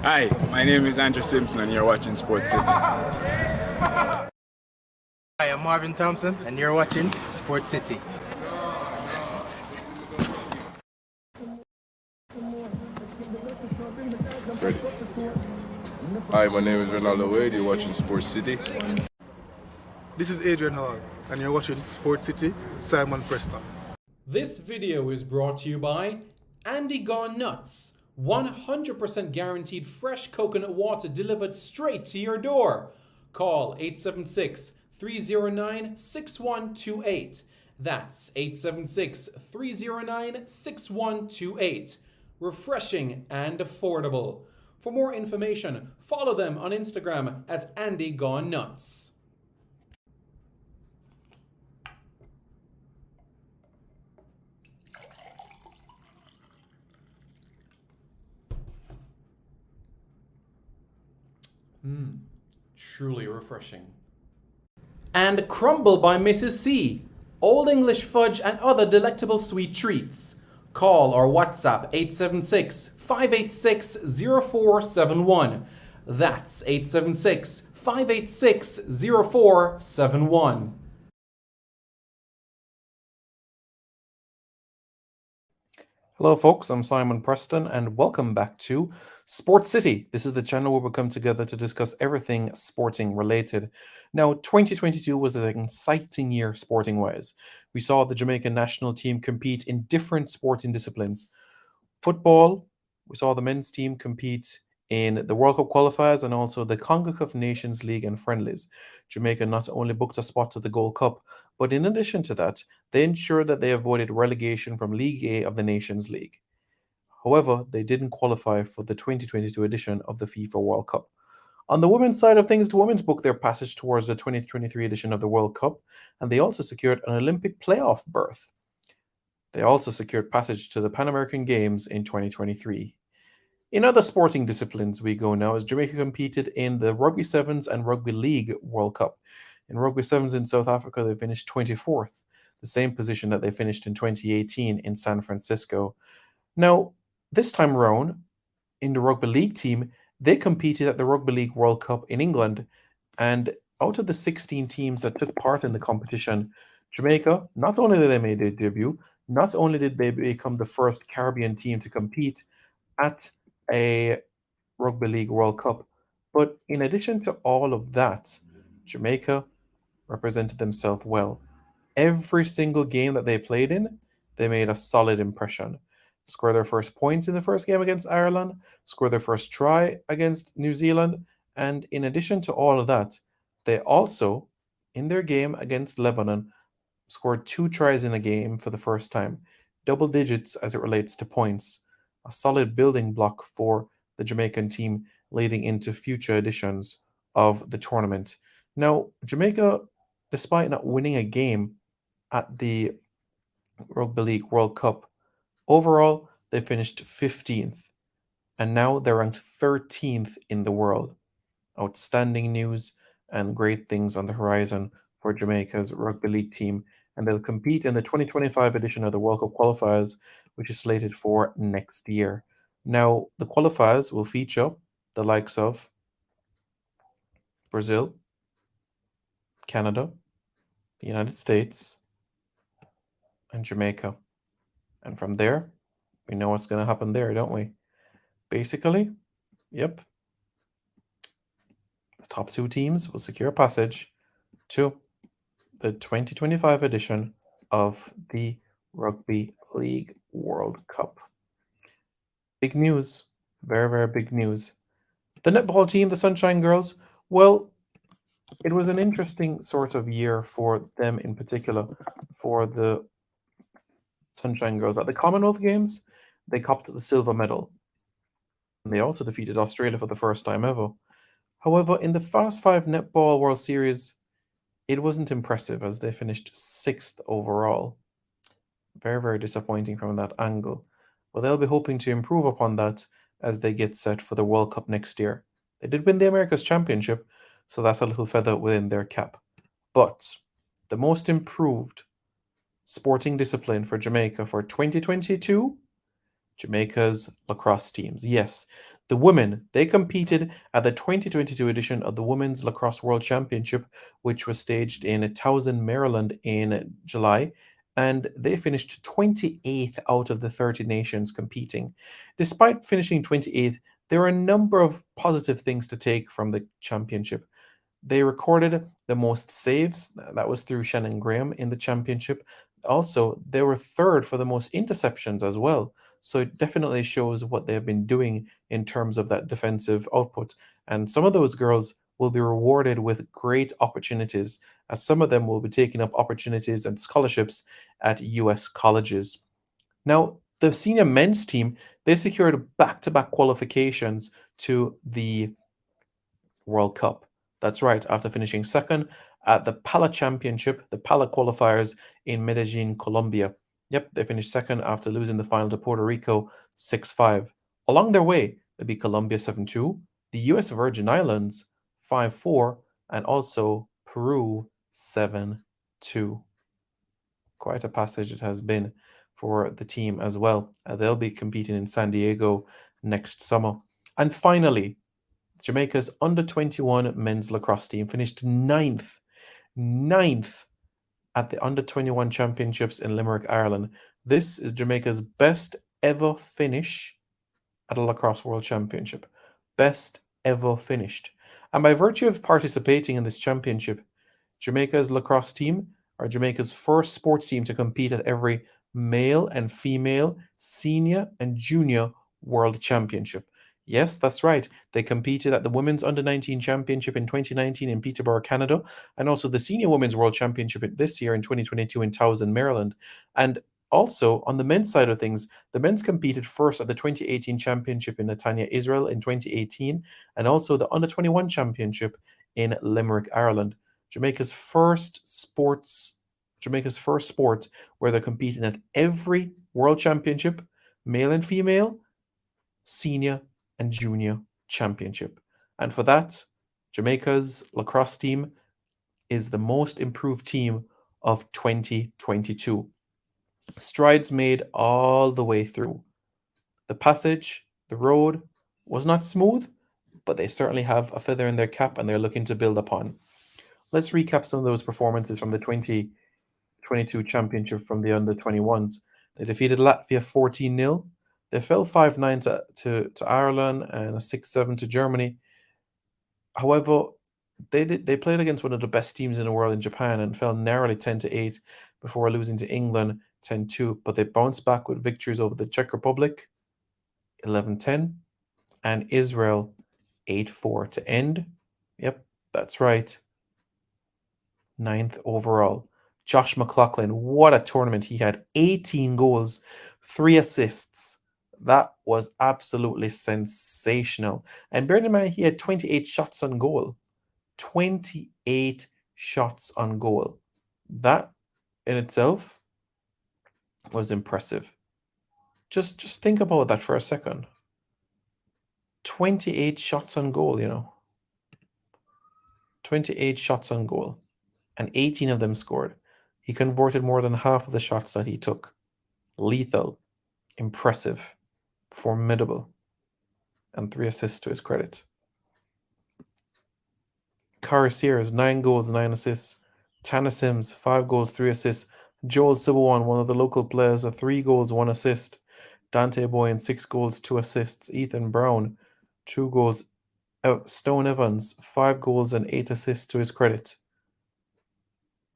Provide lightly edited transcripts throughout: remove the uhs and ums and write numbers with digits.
Hi, my name is Andrew Simpson and you're watching Sports City. Hi, I'm Marvin Thompson and you're watching Sports City. Ready. Hi, my name is Ronaldo Wade. You're watching Sports City. This is Adrian Hall and you're watching Sports City with Simon Preston. This video is brought to you by Andy Gone Nuts. 100% guaranteed fresh coconut water delivered straight to your door. Call 876-309-6128. That's 876-309-6128. Refreshing and affordable. For more information, follow them on Instagram at Andy Gone Nuts. Truly refreshing. And Crumble by Mrs. C. Old English fudge and other delectable sweet treats. Call or WhatsApp 876-586-0471. That's 876-586-0471. Hello folks, I'm Simon Preston and welcome back to Sports City. This is the channel where we come together to discuss everything sporting related. Now, 2022 was an exciting year sporting wise. We saw the Jamaican national team compete in different sporting disciplines. Football, we saw the men's team compete in the World Cup qualifiers and also the CONCACAF Nations League and friendlies. Jamaica not only booked a spot to the Gold Cup, but in addition to that, they ensured that they avoided relegation from League A of the Nations League. However, they didn't qualify for the 2022 edition of the FIFA World Cup. On the women's side of things, the women's booked their passage towards the 2023 edition of the World Cup, and they also secured an Olympic playoff berth. They also secured passage to the Pan American Games in 2023. In other sporting disciplines we go now as Jamaica competed in the Rugby Sevens and Rugby League World Cup. In Rugby Sevens in South Africa, they finished 24th, the same position that they finished in 2018 in San Francisco. Now, this time around, in the Rugby League team, they competed at the Rugby League World Cup in England, and out of the 16 teams that took part in the competition, Jamaica, not only did they make their debut, not only did they become the first Caribbean team to compete at a Rugby League World Cup, but in addition to all of that, Jamaica represented themselves well. Every single game that they played in, they made a solid impression. Scored their first points in the first game against Ireland, scored their first try against New Zealand, and in addition to all of that, they also, in their game against Lebanon, scored 2 tries in a game for the first time, double digits as it relates to points. A solid building block for the Jamaican team leading into future editions of the tournament. Now, Jamaica, despite not winning a game at the Rugby League World Cup, overall they finished 15th, and now they're ranked 13th in the world. Outstanding news and great things on the horizon for Jamaica's Rugby League team, and they'll compete in the 2025 edition of the World Cup qualifiers, which is slated for next year. Now, the qualifiers will feature the likes of Brazil, Canada, the United States, and Jamaica. And from there, we know what's going to happen there, don't we? Basically, yep, the top 2 teams will secure passage to the 2025 edition of the Rugby League World Cup. Big news, very, very big news. The netball team, the Sunshine Girls, well, it was an interesting sort of year for them in particular, for the Sunshine Girls. At the Commonwealth Games, they copped the silver medal. And they also defeated Australia for the first time ever. However, in the Fast 5 Netball World Series, it wasn't impressive as they finished 6th overall. Very, very disappointing from that angle. But they'll be hoping to improve upon that as they get set for the World Cup next year. They did win the America's Championship, so that's a little feather within their cap. But the most improved sporting discipline for Jamaica for 2022, Jamaica's lacrosse teams. Yes, The women, they competed at the 2022 edition of the Women's Lacrosse World Championship, which was staged in Towson, Maryland in July, and they finished 28th out of the 30 nations competing. Despite finishing 28th, there are a number of positive things to take from the championship. They recorded the most saves, that was through Shannon Graham in the championship. Also, they were third for the most interceptions as well. So it definitely shows what they've been doing in terms of that defensive output. And some of those girls will be rewarded with great opportunities, as some of them will be taking up opportunities and scholarships at US colleges. Now, the senior men's team, they secured back-to-back qualifications to the World Cup. That's right, after finishing second at the Pala Championship, the Pala qualifiers in Medellin, Colombia. Yep, they finished second after losing the final to Puerto Rico 6-5. Along their way, they beat Colombia 7-2, the US Virgin Islands 5-4, and also Peru 7-2. Quite a passage it has been for the team as well. They'll be competing in San Diego next summer. And finally, Jamaica's under-21 men's lacrosse team finished ninth at the under-21 championships in Limerick, Ireland. This is Jamaica's best ever finish at a lacrosse world championship. Best ever finished. And by virtue of participating in this championship, Jamaica's lacrosse team are Jamaica's first sports team to compete at every male and female, senior and junior world championship. Yes, that's right. They competed at the Women's Under-19 Championship in 2019 in Peterborough, Canada, and also the Senior Women's World Championship this year in 2022 in Towson, Maryland. And also, on the men's side of things, the men's competed first at the 2018 Championship in Netanya, Israel in 2018, and also the Under-21 Championship in Limerick, Ireland. Jamaica's first sport where they're competing at every World Championship, male and female, senior and junior championship. And for that, Jamaica's lacrosse team is the most improved team of 2022. Strides made all the way through. The passage, the road, was not smooth, but they certainly have a feather in their cap and they're looking to build upon. Let's recap some of those performances from the 2022 championship from the under-21s. They defeated Latvia 14-0. They fell 5-9 to Ireland and a 6-7 to Germany. However, they played against one of the best teams in the world in Japan and fell narrowly 10-8 before losing to England 10-2. But they bounced back with victories over the Czech Republic 11-10 and Israel 8-4 to end. Yep, that's right. 9th overall. Josh McLaughlin, what a tournament he had. 18 goals, 3 assists. That was absolutely sensational. And bear in mind, he had 28 shots on goal. 28 shots on goal. That in itself was impressive. Just think about that for a second. 28 shots on goal, 28 shots on goal. And 18 of them scored. He converted more than half of the shots that he took. Lethal. Impressive. Formidable. And 3 assists to his credit. Kari Sears, 9 goals, 9 assists. Tana Sims, 5 goals, 3 assists. Joel Sibawan, one of the local players, 3 goals, 1 assist. Dante Boyan, 6 goals, 2 assists. Ethan Brown, 2 goals. Stone Evans, 5 goals and 8 assists to his credit.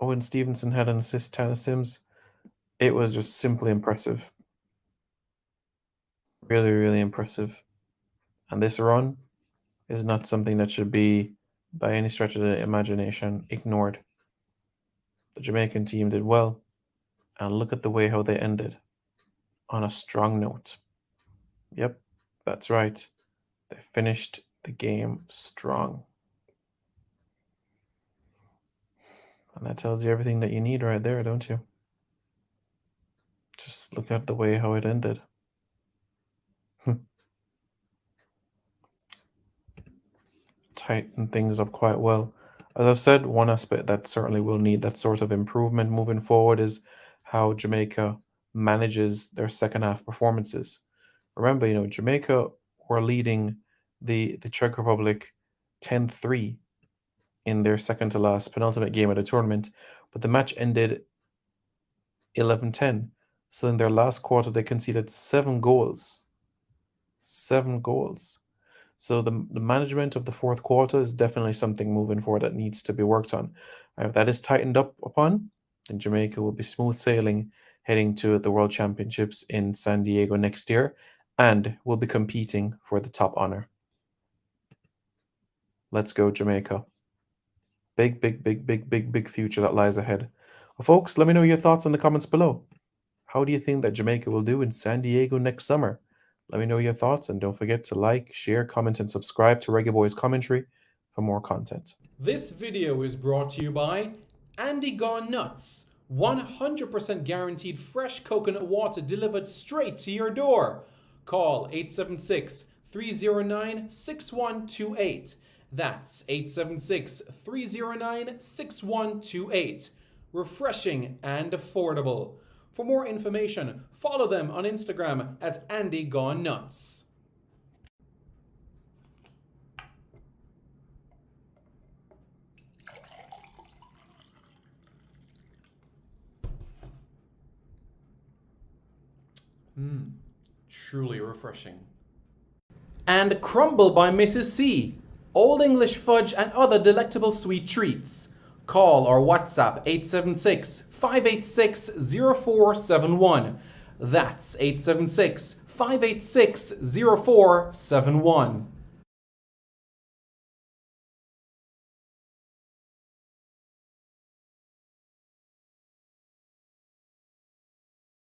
Owen Stevenson had an assist, Tana Sims. It was just simply impressive. Really, really impressive. And this run is not something that should be, by any stretch of the imagination, ignored. The Jamaican team did well. And look at the way how they ended. On a strong note. Yep, that's right. They finished the game strong. And that tells you everything that you need right there, don't you? Just look at the way how it ended. Tighten things up quite well. As I've said, one aspect that certainly will need that sort of improvement moving forward is how Jamaica manages their second half performances. Remember, Jamaica were leading the Czech Republic 10-3 in their second to last penultimate game of the tournament, but the match ended 11-10. So in their last quarter, they conceded 7 goals. 7 goals. So the management of the fourth quarter is definitely something moving forward that needs to be worked on. If that is tightened up upon, then Jamaica will be smooth sailing heading to the World Championships in San Diego next year and will be competing for the top honor. Let's go, Jamaica. Big, big, big, big, big, big future that lies ahead. Well, folks, let me know your thoughts in the comments below. How do you think that Jamaica will do in San Diego next summer? Let me know your thoughts, and don't forget to like, share, comment, and subscribe to Reggae Boys Commentary for more content. This video is brought to you by Andy Gone Nuts. 100% guaranteed fresh coconut water delivered straight to your door. Call 876-309-6128. That's 876-309-6128. Refreshing and affordable. For more information, follow them on Instagram at Andy Gone Nuts. Truly refreshing. And Crumble by Mrs. C. Old English fudge and other delectable sweet treats. Call or WhatsApp 876-586-0471. That's 876-586-0471.